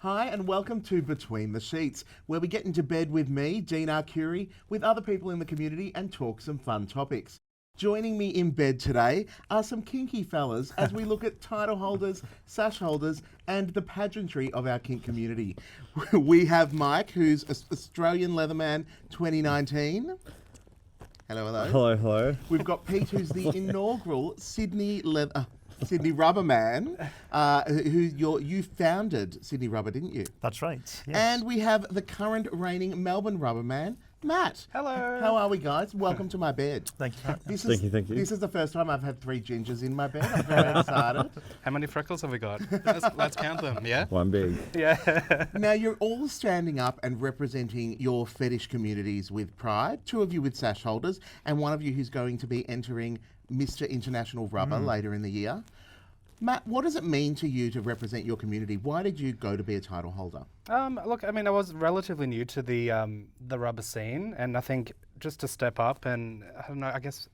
Hi and welcome to Between the Sheets, where we get into bed with me, Dean Arcuri, with other people in the community and talk some fun topics. Joining me in bed today are some kinky fellas as we look at title holders, sash holders and the pageantry of our kink community. We have Mike, who's Australian Leatherman 2019. Hello, hello. Hello, hello. We've got Pete, who's the inaugural Sydney Rubberman, you founded Sydney Rubber, didn't you? That's right, yes. And we have the current reigning Melbourne Rubberman, Matt. Hello. How are we, guys? Welcome to my bed. Thank you. Thank you. This is the first time I've had 3 gingers in my bed. I'm very excited. How many freckles have we got? Let's count them, yeah? One big. Yeah. Now, you're all standing up and representing your fetish communities with pride. 2 of you with sash holders, and 1 of you who's going to be entering Mr. International Rubber later in the year. Matt, what does it mean to you to represent your community? Why did you go to be a title holder? Look, I mean, I was relatively new to the rubber scene, and I think just to step up and, I don't know, I guess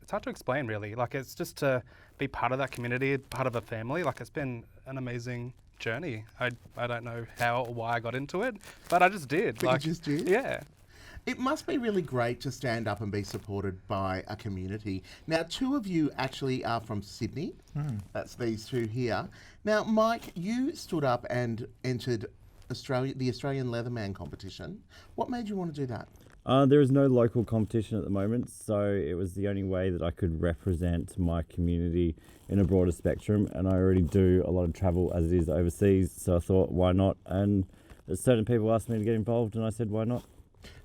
it's hard to explain really. Like, it's just to be part of that community, part of a family. Like, it's been an amazing journey. I don't know how or why I got into it, but I just did. But you just did? Yeah. It must be really great to stand up and be supported by a community. Now, 2 of you actually are from Sydney. That's these 2 here. Now, Mike, you stood up and entered the Australian Leatherman competition. What made you want to do that? There is no local competition at the moment, so it was the only way that I could represent my community in a broader spectrum, and I already do a lot of travel as it is overseas, so I thought, why not? And certain people asked me to get involved, and I said, why not?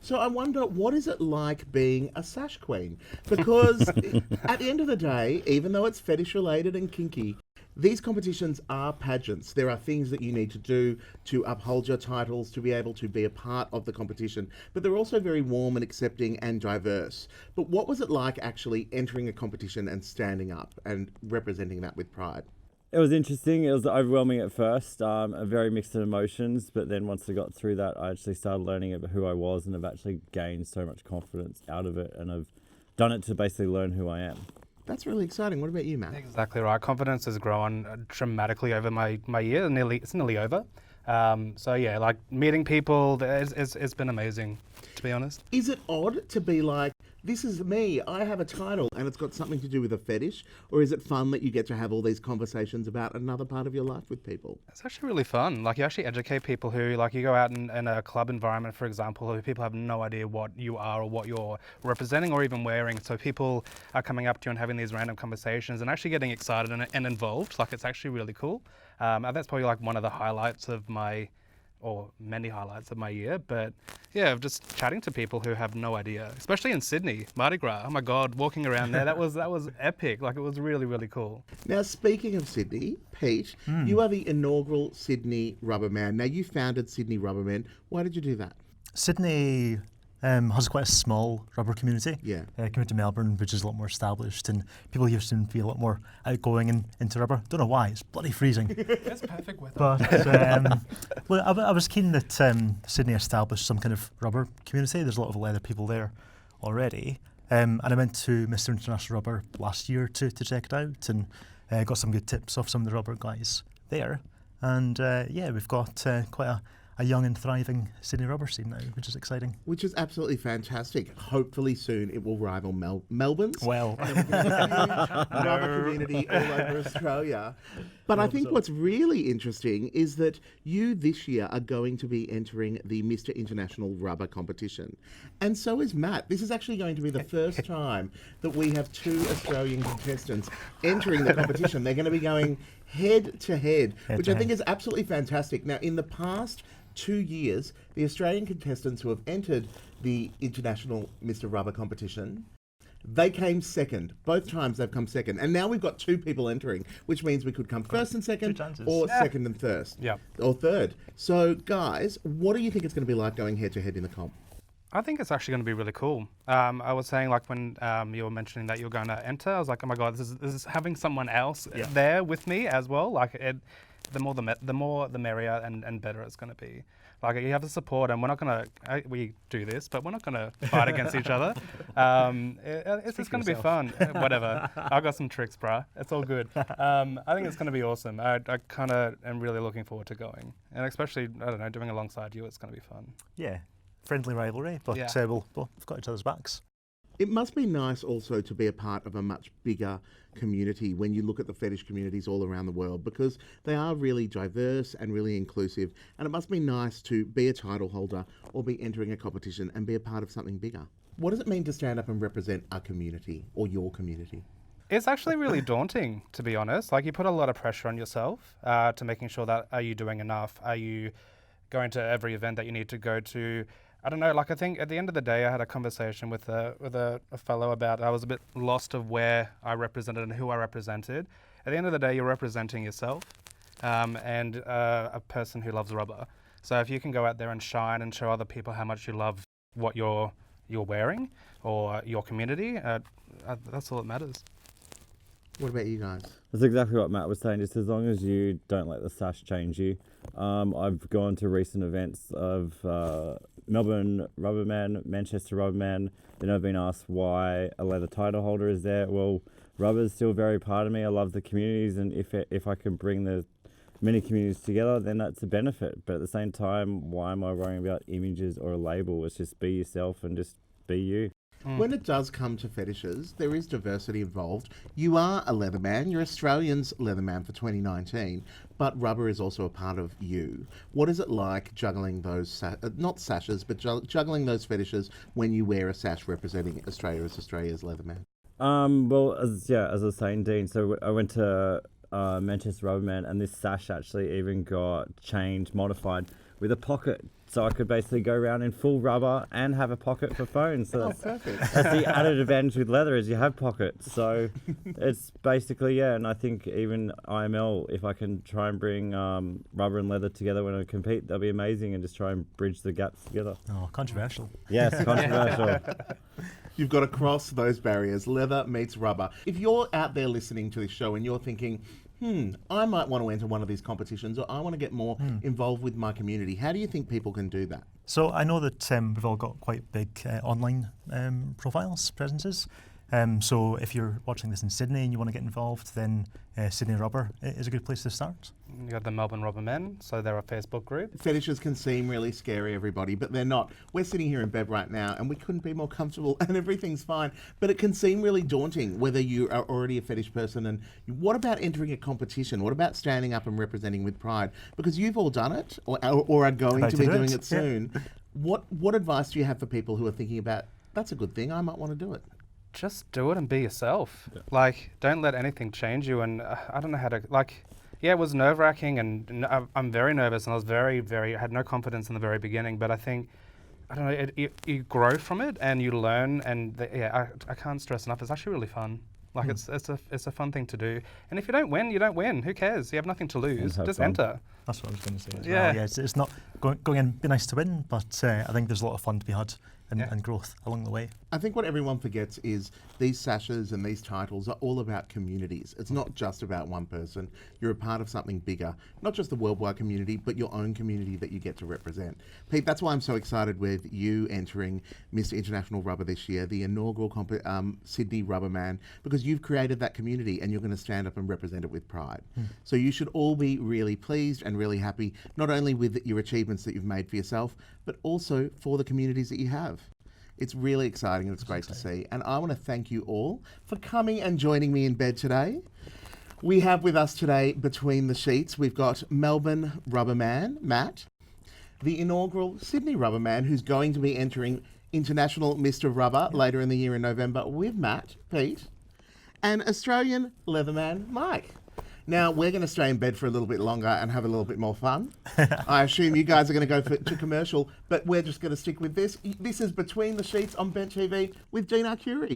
So I wonder, what is it like being a sash queen? Because at the end of the day, even though it's fetish related and kinky, these competitions are pageants. There are things that you need to do to uphold your titles, to be able to be a part of the competition. But they're also very warm and accepting and diverse. But what was it like actually entering a competition and standing up and representing that with pride? It was interesting. It was overwhelming at first, very mixed emotions, but then once I got through that, I actually started learning about who I was, and I've actually gained so much confidence out of it, and I've done it to basically learn who I am. That's really exciting. What about you, Matt? Exactly right. Confidence has grown dramatically over my year. It's nearly over. So yeah, like meeting people, it's been amazing, to be honest. Is it odd to be like, this is me, I have a title and it's got something to do with a fetish? Or is it fun that you get to have all these conversations about another part of your life with people? It's actually really fun. Like, you actually educate people who, like, you go out in a club environment, for example, who people have no idea what you are or what you're representing or even wearing. So people are coming up to you and having these random conversations and actually getting excited and involved. Like, it's actually really cool. And that's probably like one of the highlights of many highlights of my year. But yeah, just chatting to people who have no idea, especially in Sydney, Mardi Gras. Oh my God, walking around there, that was epic. Like, it was really, really cool. Now, speaking of Sydney, Pete, you are the inaugural Sydney Rubberman. Now, you founded Sydney Rubbermen. Why did you do that? Sydney has quite a small rubber community. Yeah. Compared to Melbourne, which is a lot more established, and people here seem to be a lot more outgoing and into rubber. Don't know why, it's bloody freezing. It's perfect weather. But well, I was keen that Sydney established some kind of rubber community. There's a lot of leather people there already. And I went to Mr. International Rubber last year to check it out, and got some good tips off some of the rubber guys there. And yeah, we've got quite a young and thriving Sydney rubber scene now, which is exciting. Which is absolutely fantastic. Hopefully soon it will rival Melbourne's. Well, rubber community all over Australia. But I think what's really interesting is that you this year are going to be entering the Mr. International Rubber competition. And so is Matt. This is actually going to be the first time that we have 2 Australian contestants entering the competition. They're going to be going head to head, which I think is absolutely fantastic. Now, in the past 2 years, the Australian contestants who have entered the International Mr. Rubber competition, they came second. Both times they've come second. And now we've got 2 people entering, which means we could come first and second, or second and first, Yeah. or third. So, guys, what do you think it's going to be like going head to head in the comp? I think it's actually going to be really cool. I was saying, like, when you were mentioning that you're going to enter, I was like, oh my god, this is having someone else there with me as well. Like, the more the merrier and better it's going to be. Like, you have the support, and we're not going to we do this, but we're not going to fight against each other. It's just going to be fun. Whatever. I've got some tricks, bruh. It's all good. I think it's going to be awesome. I kind of am really looking forward to going, and especially, I don't know, doing alongside you. It's going to be fun. Yeah. Friendly rivalry, but Yeah. we've got each other's backs. It must be nice also to be a part of a much bigger community when you look at the fetish communities all around the world, because they are really diverse and really inclusive, and it must be nice to be a title holder or be entering a competition and be a part of something bigger. What does it mean to stand up and represent a community or your community? It's actually really daunting, to be honest. Like, you put a lot of pressure on yourself to making sure that, are you doing enough? Are you going to every event that you need to go to? I don't know, like, I think at the end of the day, I had a conversation with a fellow about, I was a bit lost of where I represented and who I represented. At the end of the day, you're representing yourself and a person who loves rubber. So if you can go out there and shine and show other people how much you love what you're wearing or your community, that's all that matters. What about you guys? That's exactly what Matt was saying. Just as long as you don't let the sash change you. I've gone to recent events of Melbourne Rubbermen, Manchester Rubberman. Then I've been asked why a leather title holder is there. Well, rubber's still very part of me. I love the communities, and if I can bring the many communities together, then that's a benefit. But at the same time, why am I worrying about images or a label? It's just be yourself and just be you. When it does come to fetishes, there is diversity involved. You are a Leatherman. You're Australian's Leatherman for 2019, but rubber is also a part of you. What is it like juggling those, not sashes, but juggling those fetishes when you wear a sash representing Australia as Australia's Leatherman? Well, as I was saying, Dean, so I went to Manchester Rubberman, and this sash actually even got changed, modified with a pocket. So I could basically go around in full rubber and have a pocket for phones. So Perfect. that's the added advantage with leather, is you have pockets. So it's basically, and I think even IML, if I can try and bring rubber and leather together when I compete, that'll be amazing, and just try and bridge the gaps together. Oh, controversial. Yes, controversial. You've got to cross those barriers. Leather meets rubber. If you're out there listening to this show and you're thinking, I might want to enter one of these competitions, or I want to get more involved with my community, how do you think people can do that? So I know that we've all got quite big online profiles, presences. So if you're watching this in Sydney and you want to get involved, then Sydney Rubber is a good place to start. You got the Melbourne Rubbermen, so they're a Facebook group. Fetishes can seem really scary, everybody, but they're not. We're sitting here in bed right now and we couldn't be more comfortable and everything's fine, but it can seem really daunting whether you are already a fetish person. And what about entering a competition? What about standing up and representing with pride? Because you've all done it or are going to be doing it soon. What advice do you have for people who are thinking about, that's a good thing, I might want to do it? Just do it and be yourself. Like, don't let anything change you. And I don't know how to, like, it was nerve-wracking, and I'm very nervous, and I was very, I had no confidence in the very beginning, but I think, I don't know, you grow from it and you learn, and I can't stress enough, it's actually really fun. Like, it's a fun thing to do. And if you don't win, you don't win. Who cares? You have nothing to lose. Just fun. enter. That's what I was going to say as Yeah. well. Yeah, it's not going in, be nice to win, but I think there's a lot of fun to be had and growth along the way. I think what everyone forgets is these sashes and these titles are all about communities. It's not just about one person. You're a part of something bigger, not just the worldwide community, but your own community that you get to represent. Pete, that's why I'm so excited with you entering Mr. International Rubber this year, the inaugural Sydney Rubberman, because you've created that community and you're going to stand up and represent it with pride. So you should all be really pleased and really happy, not only with your achievements that you've made for yourself, but also for the communities that you have. It's really exciting and it's great to see. And I want to thank you all for coming and joining me in bed today. We have with us today, between the sheets, we've got Melbourne Rubberman, Matt, the inaugural Sydney Rubberman, who's going to be entering International Mr. Rubber later in the year in November with Matt, Pete, and Australian Leatherman, Mike. Now, we're going to stay in bed for a little bit longer and have a little bit more fun. I assume you guys are going to go to commercial, but we're just going to stick with this. This is Between the Sheets on Bent TV with Dean Arcuri.